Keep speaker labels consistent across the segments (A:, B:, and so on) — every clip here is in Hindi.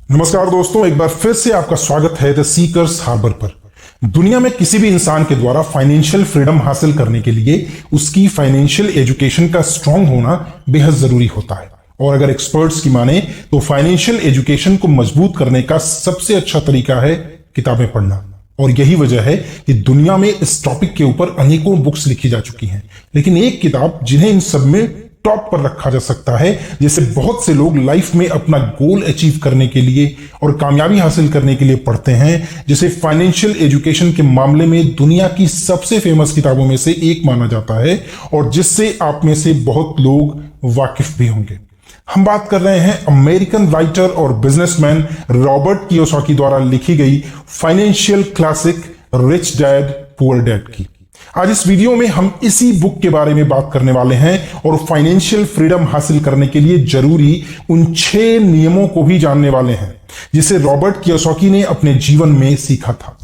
A: नमस्कार दोस्तों, एक बार फिर से आपका स्वागत है द सीकर्स हार्बर पर। दुनिया में किसी भी इंसान के द्वारा फाइनेंशियल फ्रीडम हासिल करने के लिए उसकी फाइनेंशियल एजुकेशन का स्ट्रांग होना बेहद जरूरी होता है। और अगर एक्सपर्ट्स की माने तो फाइनेंशियल एजुकेशन को मजबूत करने का सबसे अच्छा तरीका है किताबें पढ़ना। और यही वजह है कि दुनिया में इस टॉपिक के ऊपर अनेकों बुक्स लिखी जा चुकी हैं, लेकिन एक किताब जिन्हें इन सब में टॉप पर रखा जा सकता है, जिसे बहुत से लोग लाइफ में अपना गोल अचीव करने के लिए और कामयाबी हासिल करने के लिए पढ़ते हैं, जिसे फाइनेंशियल एजुकेशन के मामले में दुनिया की सबसे फेमस किताबों में से एक माना जाता है और जिससे आप में से बहुत लोग वाकिफ भी होंगे। हम बात कर रहे हैं अमेरिकन राइटर और बिजनेसमैन रॉबर्ट कियोसाकी द्वारा लिखी गई financial classic rich dad poor dad की। आज इस वीडियो में हम इसी बुक के बारे में बात करने वाले हैं और फाइनेंशियल फ्रीडम हासिल करने के लिए जरूरी उन 6 नियमों को भी जानने वाले हैं जिसे रॉबर्ट कियोसाकी ने अपने जीवन में सीखा था।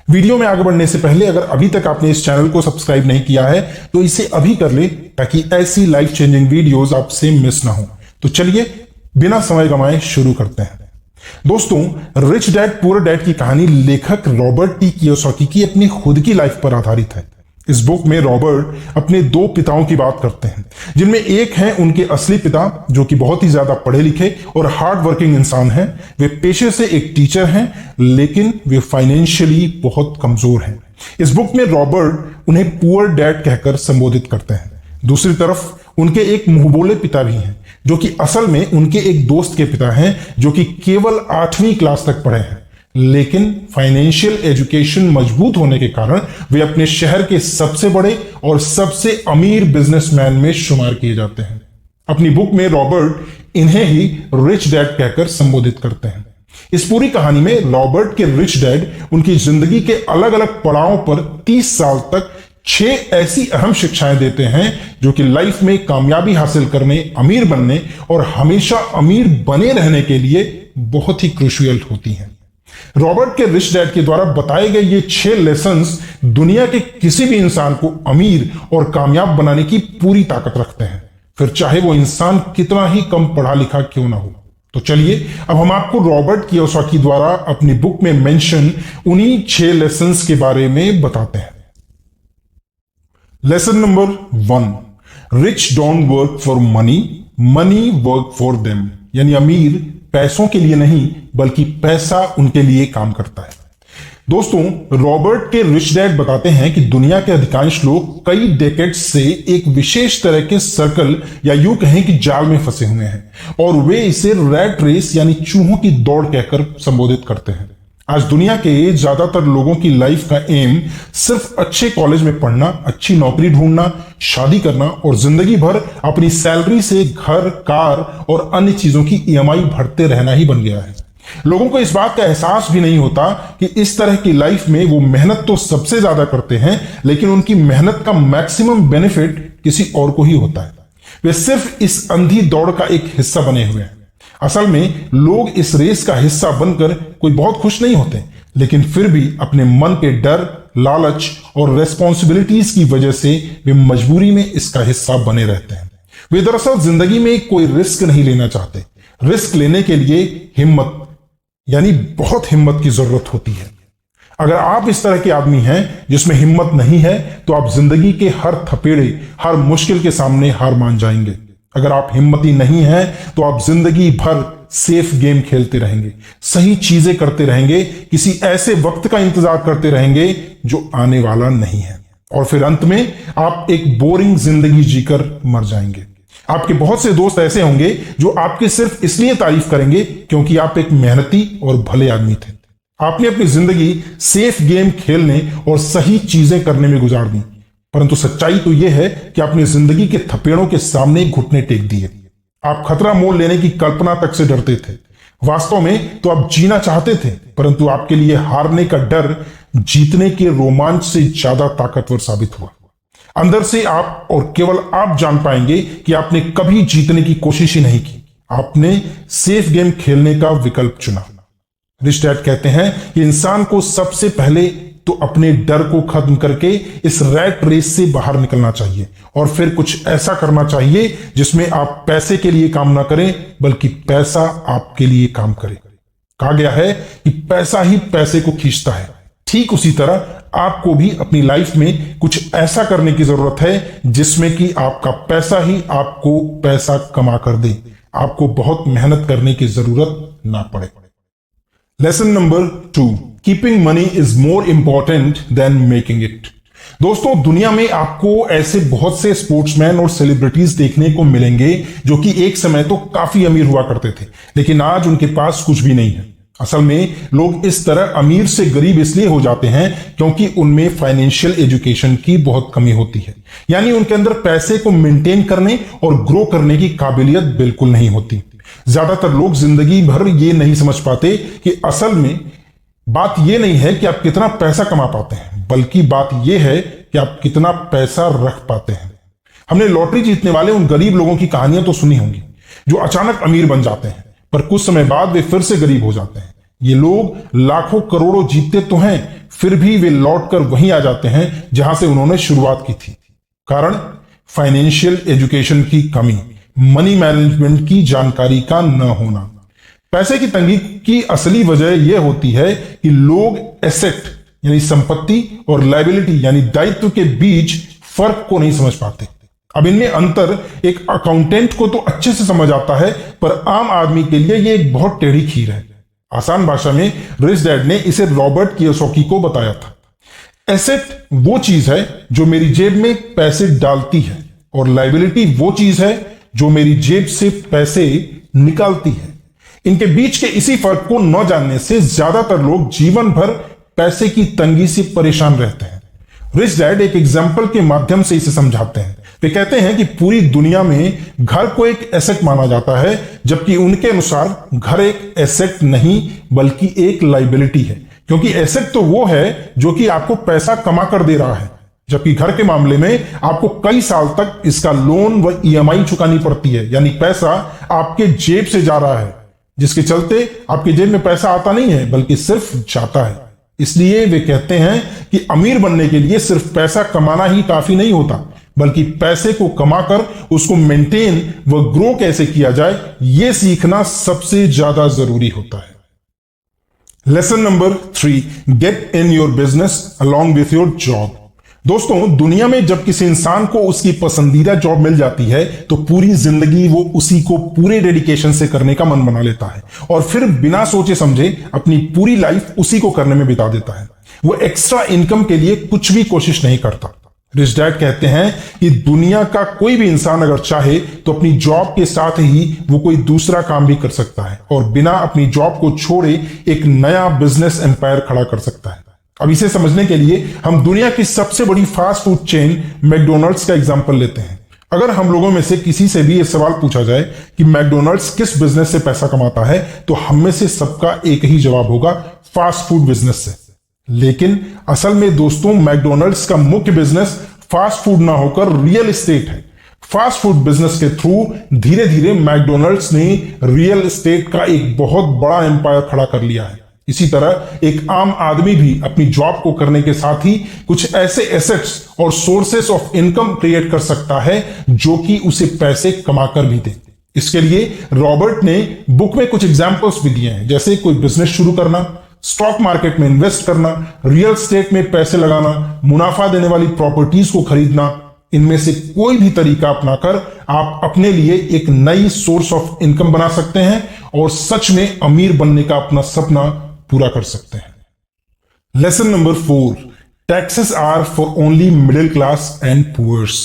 A: वीडियो में आगे बढ़ने से पहले अगर अभी तक आपने इस चैनल को सब्सक्राइब नहीं किया है तो इसे अभी कर ले, ताकि ऐसी लाइफ चेंजिंग वीडियोस आपसे मिस ना हो। तो चलिए बिना समय गंवाए शुरू करते हैं। दोस्तों, रिच डैड पुअर डैड की कहानी लेखक रॉबर्ट टी कियोसाकी की अपनी खुद की लाइफ पर आधारित है। इस बुक में रॉबर्ट अपने 2 पिताओं की बात करते हैं, जिनमें एक हैं उनके असली पिता जो कि बहुत ही ज्यादा पढ़े लिखे और हार्ड वर्किंग इंसान हैं। वे पेशे से एक टीचर हैं, लेकिन वे फाइनेंशियली बहुत कमजोर हैं। इस बुक में रॉबर्ट उन्हें पुअर डैड कहकर संबोधित करते हैं। दूसरी तरफ उनके एक मुंहबोले पिता भी हैं, जो कि असल में उनके एक दोस्त के पिता हैं, जो कि केवल 8वीं क्लास तक पढ़े हैं, लेकिन फाइनेंशियल एजुकेशन मजबूत होने के कारण वे अपने शहर के सबसे बड़े और सबसे अमीर बिजनेसमैन में शुमार किए जाते हैं। अपनी बुक में रॉबर्ट इन्हें ही रिच डैड कहकर संबोधित करते हैं। इस पूरी कहानी में रॉबर्ट के रिच डैड उनकी जिंदगी के अलग अलग पड़ावों पर 30 साल तक 6 ऐसी अहम शिक्षाएं देते हैं जो कि लाइफ में कामयाबी हासिल करने, अमीर बनने और हमेशा अमीर बने रहने के लिए बहुत ही क्रूशियल होती हैं। रॉबर्ट के रिच डैड के द्वारा बताए गए ये 6 लेसन्स दुनिया के किसी भी इंसान को अमीर और कामयाब बनाने की पूरी ताकत रखते हैं, फिर चाहे वो इंसान कितना ही कम पढ़ा लिखा क्यों ना हो। तो चलिए अब हम आपको रॉबर्ट कियोसाकी द्वारा अपनी बुक में मेंशन उन्हीं 6 लेसन्स के बारे में बताते हैं। Lesson number 1, rich don't work for money, money work for them. यानी अमीर पैसों के लिए नहीं बल्कि पैसा उनके लिए काम करता है। दोस्तों, रॉबर्ट के रिच डैड बताते हैं कि दुनिया के अधिकांश लोग कई डेकेड्स से एक विशेष तरह के सर्कल या यूं कहें कि जाल में फंसे हुए हैं और वे इसे रैट रेस यानी चूहों की दौड़ कहकर संबोधित करते हैं। आज दुनिया के ज्यादातर लोगों की लाइफ का एम सिर्फ अच्छे कॉलेज में पढ़ना, अच्छी नौकरी ढूंढना, शादी करना और जिंदगी भर अपनी सैलरी से घर, कार और अन्य चीजों की ईएमआई भरते रहना ही बन गया है। लोगों को इस बात का एहसास भी नहीं होता कि इस तरह की लाइफ में वो मेहनत तो सबसे ज्यादा करते हैं, लेकिन उनकी मेहनत का मैक्सिमम बेनिफिट किसी और को ही होता है। वे सिर्फ इस अंधी दौड़ का एक हिस्सा बने हुए हैं। असल में लोग इस रेस का हिस्सा बनकर कोई बहुत खुश नहीं होते, लेकिन फिर भी अपने मन के डर, लालच और रेस्पॉन्सिबिलिटीज की वजह से वे मजबूरी में इसका हिस्सा बने रहते हैं। वे दरअसल जिंदगी में कोई रिस्क नहीं लेना चाहते। रिस्क लेने के लिए हिम्मत यानी बहुत हिम्मत की जरूरत होती है। अगर आप इस तरह के आदमी हैं जिसमें हिम्मत नहीं है तो आप जिंदगी के हर थपेड़े, हर मुश्किल के सामने हार मान जाएंगे। अगर आप हिम्मती नहीं हैं तो आप जिंदगी भर सेफ गेम खेलते रहेंगे, सही चीजें करते रहेंगे, किसी ऐसे वक्त का इंतजार करते रहेंगे जो आने वाला नहीं है, और फिर अंत में आप एक बोरिंग जिंदगी जीकर मर जाएंगे। आपके बहुत से दोस्त ऐसे होंगे जो आपकी सिर्फ इसलिए तारीफ करेंगे क्योंकि आप एक मेहनती और भले आदमी थे। आपने अपनी जिंदगी सेफ गेम खेलने और सही चीजें करने में गुजार दी, परंतु सच्चाई तो यह है कि आपने जिंदगी के थपेड़ों के सामने घुटने टेक दिए। आप खतरा मोल लेने की कल्पना तक से डरते थे। वास्तव में तो आप जीना चाहते थे, परंतु आपके लिए हारने का डर जीतने के रोमांच से ज्यादा ताकतवर साबित हुआ। अंदर से आप और केवल आप जान पाएंगे कि आपने कभी जीतने की कोशिश ही नहीं की। आपने सेफ गेम खेलने का विकल्प चुना। रिच डैड कहते हैं कि इंसान को सबसे पहले तो अपने डर को खत्म करके इस रैट रेस से बाहर निकलना चाहिए और फिर कुछ ऐसा करना चाहिए जिसमें आप पैसे के लिए काम ना करें बल्कि पैसा आपके लिए काम करे। कहा गया है कि पैसा ही पैसे को खींचता है। ठीक उसी तरह आपको भी अपनी लाइफ में कुछ ऐसा करने की जरूरत है जिसमें कि आपका पैसा ही आपको पैसा कमा कर दे, आपको बहुत मेहनत करने की जरूरत ना पड़े। Lesson number 2, keeping money is more important than making it. दोस्तों, दुनिया में आपको ऐसे बहुत से स्पोर्ट्समैन और सेलिब्रिटीज देखने को मिलेंगे जो कि एक समय तो काफी अमीर हुआ करते थे, लेकिन आज उनके पास कुछ भी नहीं है। असल में लोग इस तरह अमीर से गरीब इसलिए हो जाते हैं क्योंकि उनमें फाइनेंशियल एजुकेशन की बहुत कमी होती है, यानी उनके अंदर पैसे को मेंटेन करने और ग्रो करने की काबिलियत बिल्कुल नहीं होती। ज्यादातर लोग जिंदगी भर ये नहीं समझ पाते कि असल में बात यह नहीं है कि आप कितना पैसा कमा पाते हैं, बल्कि बात यह है कि आप कितना पैसा रख पाते हैं। हमने लॉटरी जीतने वाले उन गरीब लोगों की कहानियां तो सुनी होंगी जो अचानक अमीर बन जाते हैं पर कुछ समय बाद वे फिर से गरीब हो जाते हैं। ये लोग लाखों करोड़ों जीतते तो हैं, फिर भी वे लौटकर वहीं आ जाते हैं जहां से उन्होंने शुरुआत की थी। कारण फाइनेंशियल एजुकेशन की कमी, मनी मैनेजमेंट की जानकारी का न होना। पैसे की तंगी की असली वजह यह होती है कि लोग एसेट यानी संपत्ति और लायबिलिटी यानी दायित्व के बीच फर्क को नहीं समझ पाते। अब इनमें अंतर एक अकाउंटेंट को तो अच्छे से समझ आता है, पर आम आदमी के लिए यह एक बहुत टेढ़ी खीर है। आसान भाषा में रिच डैड ने इसे रॉबर्ट कियोसाकी को बताया था। एसेट वो चीज है जो मेरी जेब में पैसे डालती है और लायबिलिटी वो चीज है जो मेरी जेब से पैसे निकालती है। इनके बीच के इसी फर्क को न जानने से ज्यादातर लोग जीवन भर पैसे की तंगी से परेशान रहते हैं। रिच डैड एक एग्जाम्पल के माध्यम से इसे समझाते हैं। वे कहते हैं कि पूरी दुनिया में घर को एक एसेट माना जाता है, जबकि उनके अनुसार घर एक एसेट नहीं बल्कि एक लायबिलिटी है, क्योंकि एसेट तो वो है जो कि आपको पैसा कमा कर दे रहा है, जबकि घर के मामले में आपको कई साल तक इसका लोन व ईएमआई चुकानी पड़ती है, यानी पैसा आपके जेब से जा रहा है, जिसके चलते आपके जेब में पैसा आता नहीं है बल्कि सिर्फ जाता है। इसलिए वे कहते हैं कि अमीर बनने के लिए सिर्फ पैसा कमाना ही काफी नहीं होता, बल्कि पैसे को कमाकर उसको मेंटेन व ग्रो कैसे किया जाए यह सीखना सबसे ज्यादा जरूरी होता है। Lesson number 3, get in your business along with your job. दोस्तों, दुनिया में जब किसी इंसान को उसकी पसंदीदा जॉब मिल जाती है तो पूरी जिंदगी वो उसी को पूरे डेडिकेशन से करने का मन बना लेता है और फिर बिना सोचे समझे अपनी पूरी लाइफ उसी को करने में बिता देता है। वो एक्स्ट्रा इनकम के लिए कुछ भी कोशिश नहीं करता। रिच डैड कहते हैं कि दुनिया का कोई भी इंसान अगर चाहे तो अपनी जॉब के साथ ही वो कोई दूसरा काम भी कर सकता है और बिना अपनी जॉब को छोड़े एक नया बिजनेस एम्पायर खड़ा कर सकता है। अब इसे समझने के लिए हम दुनिया की सबसे बड़ी फास्ट फूड चेन मैकडोनल्ड्स का एग्जांपल लेते हैं। अगर हम लोगों में से किसी से भी यह सवाल पूछा जाए कि मैकडोनल्ड्स किस बिजनेस से पैसा कमाता है, तो हम में से सबका एक ही जवाब होगा, फास्ट फूड बिजनेस से। लेकिन असल में दोस्तों, मैकडोनल्ड्स का मुख्य बिजनेस फास्ट फूड ना होकर रियल एस्टेट है। फास्ट फूड बिजनेस के थ्रू धीरे धीरे मैकडोनल्ड्स ने रियल एस्टेट का एक बहुत बड़ा एम्पायर खड़ा कर लिया है। इसी तरह एक आम आदमी भी अपनी जॉब को करने के साथ ही कुछ ऐसे एसेट्स और सोर्सेस ऑफ इनकम क्रिएट कर सकता है जो कि उसे पैसे कमाकर भी दे। इसके लिए रॉबर्ट ने बुक में कुछ एग्जांपल्स भी दिए हैं, जैसे कोई बिजनेस शुरू करना, स्टॉक मार्केट में इन्वेस्ट करना, रियल एस्टेट में पैसे लगाना, मुनाफा देने वाली प्रॉपर्टीज को खरीदना। इनमें से कोई भी तरीका अपनाकर आप अपने लिए एक नई सोर्स ऑफ इनकम बना सकते हैं और सच में अमीर बनने का अपना सपना पूरा कर सकते हैं। Lesson number 4, taxes are for only middle class and poors.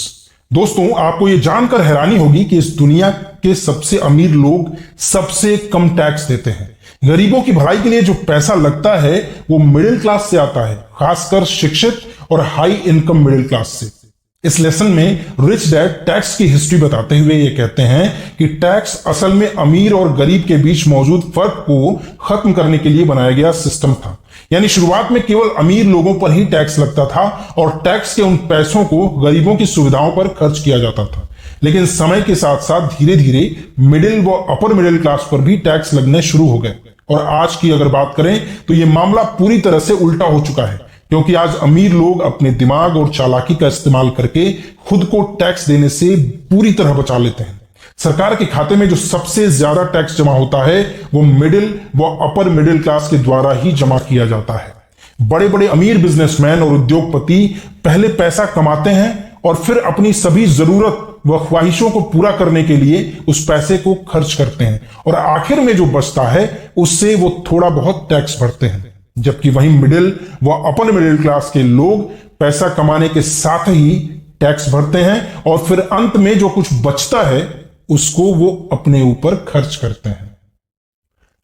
A: दोस्तों, आपको यह जानकर हैरानी होगी कि इस दुनिया के सबसे अमीर लोग सबसे कम टैक्स देते हैं। गरीबों की भलाई के लिए जो पैसा लगता है वो मिडिल क्लास से आता है, खासकर शिक्षित और हाई इनकम मिडिल क्लास से। इस लेसन में रिच डैड टैक्स की हिस्ट्री बताते हुए ये कहते हैं कि टैक्स असल में अमीर और गरीब के बीच मौजूद फर्क को खत्म करने के लिए बनाया गया सिस्टम था। यानी शुरुआत में केवल अमीर लोगों पर ही टैक्स लगता था और टैक्स के उन पैसों को गरीबों की सुविधाओं पर खर्च किया जाता था। लेकिन समय के साथ साथ धीरे धीरे मिडिल व अपर मिडिल क्लास पर भी टैक्स लगने शुरू हो गए और आज की अगर बात करें तो यह मामला पूरी तरह से उल्टा हो चुका है, क्योंकि आज अमीर लोग अपने दिमाग और चालाकी का इस्तेमाल करके खुद को टैक्स देने से पूरी तरह बचा लेते हैं। सरकार के खाते में जो सबसे ज्यादा टैक्स जमा होता है वो मिडिल व अपर मिडिल क्लास के द्वारा ही जमा किया जाता है। बड़े बड़े अमीर बिजनेसमैन और उद्योगपति पहले पैसा कमाते हैं और फिर अपनी सभी जरूरत व ख्वाहिशों को पूरा करने के लिए उस पैसे को खर्च करते हैं और आखिर में जो बचता है उससे वो थोड़ा बहुत टैक्स भरते हैं। जबकि वहीं मिडिल व अपर मिडिल क्लास के लोग पैसा कमाने के साथ ही टैक्स भरते हैं और फिर अंत में जो कुछ बचता है उसको वो अपने ऊपर खर्च करते हैं।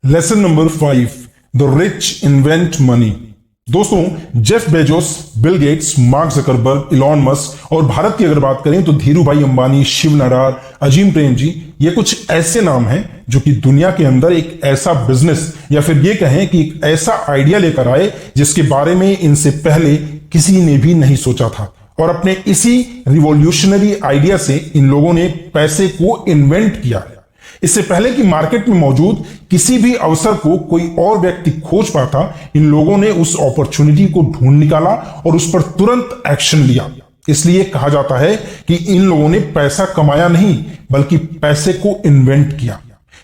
A: Lesson number 5, the rich invent money. दोस्तों, Jeff Bezos, Bill Gates, Mark Zuckerberg, Elon Musk और भारत की अगर बात करें तो धीरूभाई अंबानी, शिव नारार, अजीम प्रेमजी, ये कुछ ऐसे नाम हैं जो कि दुनिया के अंदर एक ऐसा बिजनेस या फिर ये कहें कि एक ऐसा आइडिया लेकर आए जिसके बारे में इनसे पहले किसी ने भी नहीं सोचा था। और अपने इसी रिवॉल्यूशनरी आइडिया से इन लोगों ने पैसे को इन्वेंट किया है। इससे पहले कि मार्केट में मौजूद किसी भी अवसर को कोई और व्यक्ति खोज पाता, इन लोगों ने उस अपॉर्चुनिटी को ढूंढ निकाला और उस पर तुरंत एक्शन लिया। इसलिए कहा जाता है कि इन लोगों ने पैसा कमाया नहीं बल्कि पैसे को इन्वेंट किया।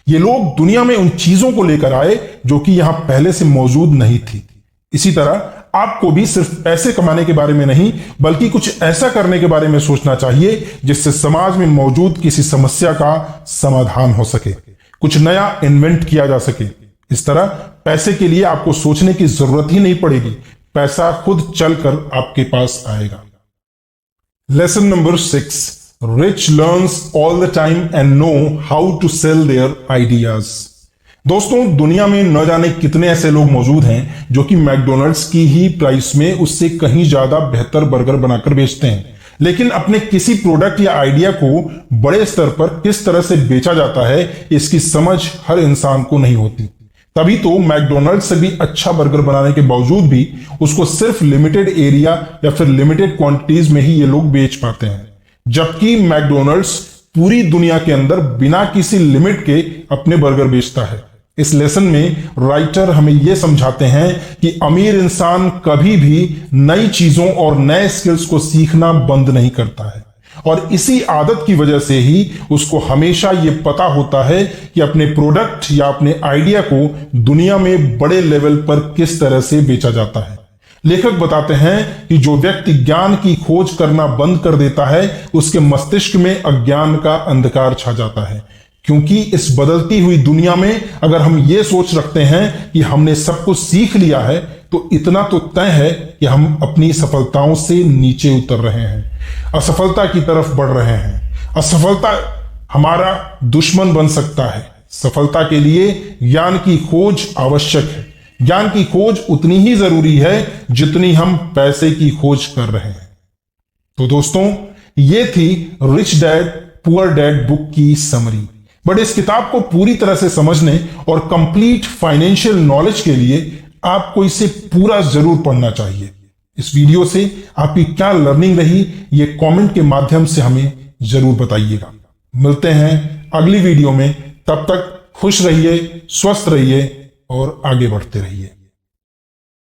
A: ये लोग दुनिया में उन चीजों को लेकर आए जो कि यहां पहले से मौजूद नहीं थी। इसी तरह आपको भी सिर्फ पैसे कमाने के बारे में नहीं बल्कि कुछ ऐसा करने के बारे में सोचना चाहिए जिससे समाज में मौजूद किसी समस्या का समाधान हो सके, कुछ नया इन्वेंट किया जा सके। इस तरह पैसे के लिए आपको सोचने की जरूरत ही नहीं पड़ेगी, पैसा खुद चलकर आपके पास आएगा। Lesson number 6, rich learns all the time and know how to sell their ideas. दोस्तों, दुनिया में न जाने कितने ऐसे लोग मौजूद हैं जो कि मैकडॉनल्ड्स की ही प्राइस में उससे कहीं ज्यादा बेहतर बर्गर बनाकर बेचते हैं, लेकिन अपने किसी प्रोडक्ट या आइडिया को बड़े स्तर पर किस तरह से बेचा जाता है इसकी समझ हर इंसान को नहीं होती। तभी तो मैकडॉनल्ड्स से भी अच्छा बर्गर बनाने के बावजूद भी उसको सिर्फ लिमिटेड एरिया या फिर लिमिटेड क्वांटिटीज में ही ये लोग बेच पाते हैं, जबकि मैकडॉनल्ड्स पूरी दुनिया के अंदर बिना किसी लिमिट के अपने बर्गर बेचता है। इस लेसन में राइटर हमें यह समझाते हैं कि अमीर इंसान कभी भी नई चीजों और नए स्किल्स को सीखना बंद नहीं करता है और इसी आदत की वजह से ही उसको हमेशा यह पता होता है कि अपने प्रोडक्ट या अपने आइडिया को दुनिया में बड़े लेवल पर किस तरह से बेचा जाता है। लेखक बताते हैं कि जो व्यक्ति ज्ञान की खोज करना बंद कर देता है उसके मस्तिष्क में अज्ञान का अंधकार छा जाता है, क्योंकि इस बदलती हुई दुनिया में अगर हम ये सोच रखते हैं कि हमने सब कुछ सीख लिया है तो इतना तो तय है कि हम अपनी सफलताओं से नीचे उतर रहे हैं, असफलता की तरफ बढ़ रहे हैं। असफलता हमारा दुश्मन बन सकता है। सफलता के लिए ज्ञान की खोज आवश्यक है। ज्ञान की खोज उतनी ही जरूरी है जितनी हम पैसे की खोज कर रहे हैं। तो दोस्तों, ये थी rich dad poor dad book की समरी। बट इस किताब को पूरी तरह से समझने और कंप्लीट फाइनेंशियल नॉलेज के लिए आपको इसे पूरा जरूर पढ़ना चाहिए। इस वीडियो से आपकी क्या लर्निंग रही ये कमेंट के माध्यम से हमें जरूर बताइएगा। मिलते हैं अगली वीडियो में, तब तक खुश रहिए, स्वस्थ रहिए और आगे बढ़ते रहिए।